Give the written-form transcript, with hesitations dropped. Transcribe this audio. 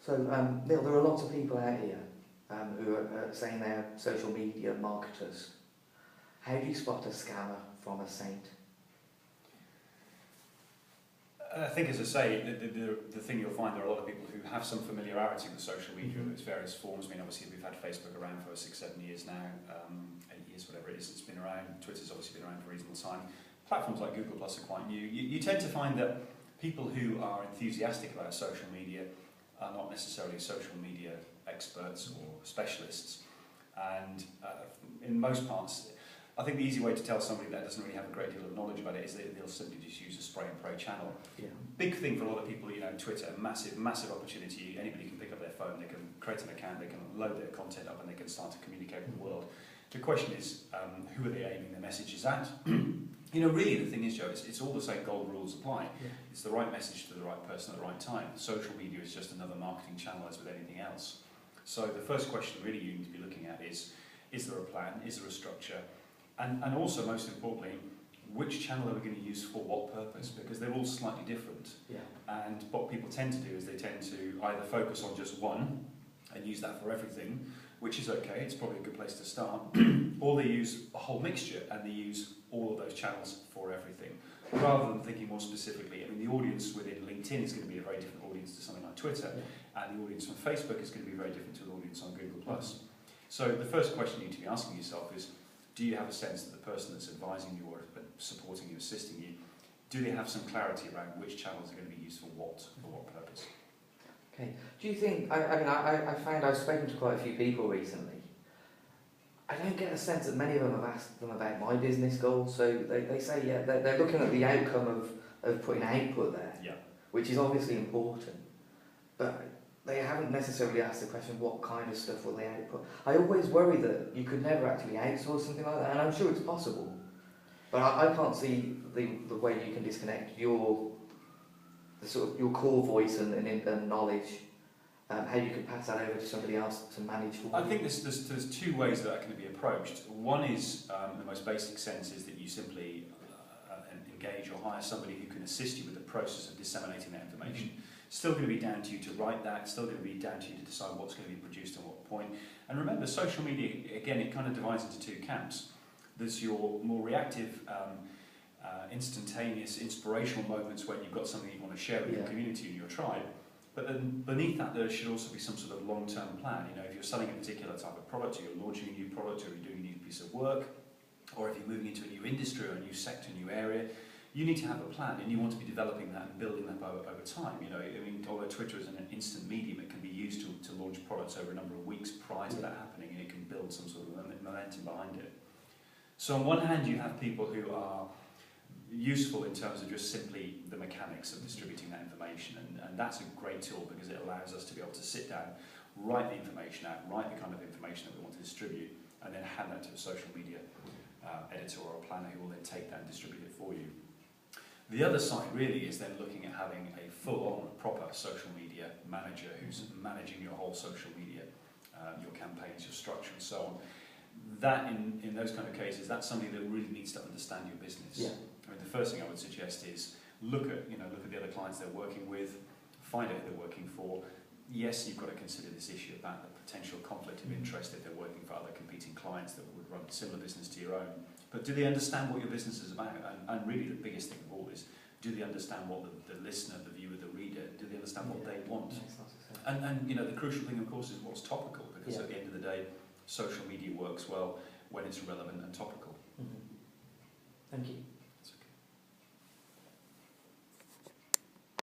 So, Neil, there are lots of people out here who are saying they're social media marketers. How do you spot a scammer from a saint? I think, as I say, the thing you'll find, there are a lot of people who have some familiarity with social media in its various forms. I mean, obviously, we've had Facebook around for 6-7 years now, 8 years, whatever it is, it's been around. Twitter's obviously been around for a reasonable time. Platforms like Google Plus are quite new. You tend to find that people who are enthusiastic about social media are not necessarily social media experts or specialists. And in most parts, I think the easy way to tell somebody that doesn't really have a great deal of knowledge about it is that they'll simply just use a spray and pray channel. Yeah. Big thing for a lot of people, Twitter, massive opportunity. Anybody can pick up their phone, they can create an account, they can load their content up, and they can start to communicate with the world. The question is, who are they aiming their messages at? Really the thing is, Joe, it's all the same golden rules apply. Yeah. It's the right message to the right person at the right time. Social media is just another marketing channel as with anything else. So the first question really you need to be looking at is there a plan, is there a structure? And also, most importantly, which channel are we going to use for what purpose? Because they're all slightly different. Yeah. And what people tend to do is they tend to either focus on just one and use that for everything, which is okay, it's probably a good place to start, or they use a whole mixture and they use all of those channels for everything, rather than thinking more specifically. I mean, the audience within LinkedIn is going to be a very different audience to something like Twitter, and the audience on Facebook is going to be very different to the audience on Google+. So the first question you need to be asking yourself is, do you have a sense that the person that's advising you or supporting you, assisting you, do they have some clarity around which channels are going to be used for what purpose? Okay. Do you think, I find I've spoken to quite a few people recently. I don't get a sense that many of them have asked them about my business goals. So they say, yeah, they're looking at the outcome of putting output there, yeah, which is obviously important. But they haven't necessarily asked the question, what kind of stuff will they output? I always worry that you could never actually outsource something like that, and I'm sure it's possible. But I can't see the way you can disconnect your core voice and knowledge, how you could pass that over to somebody else to manage for you. I think there's two ways that can be approached. One is, the most basic sense is that you simply engage or hire somebody who can assist you with the process of disseminating that information. Still going to be down to you to write that, still going to be down to you to decide what's going to be produced at what point. And remember, social media, again, it kind of divides into two camps. There's your more reactive, instantaneous, inspirational moments when you've got something you want to share with your community and your tribe. But then beneath that, there should also be some sort of long-term plan. If you're selling a particular type of product, or you're launching a new product, or you're doing a new piece of work, or if you're moving into a new industry or a new sector, a new area, you need to have a plan, and you want to be developing that and building that over time. Although Twitter is an instant medium, it can be used to launch products over a number of weeks prior to that happening, and it can build some sort of momentum behind it. So on one hand, you have people who are useful in terms of just simply the mechanics of distributing that information, and that's a great tool because it allows us to be able to sit down, write the information out, write the kind of information that we want to distribute, and then hand that to a social media editor or a planner who will then take that and distribute it for you. The other side really is then looking at having a full-on, proper social media manager who's managing your whole social media, your campaigns, your structure and so on. That, in those kind of cases, that's somebody that really needs to understand your business. Yeah. I mean, the first thing I would suggest is look at the other clients they're working with, find out who they're working for. Yes, you've got to consider this issue about the potential conflict of interest if they're working for other competing clients that would run a similar business to your own. But do they understand what your business is about? And really the biggest thing of all is, do they understand what the listener, the viewer, the reader, do they understand what they want? And the crucial thing, of course, is what's topical, because at the end of the day, social media works well when it's relevant and topical. Thank you.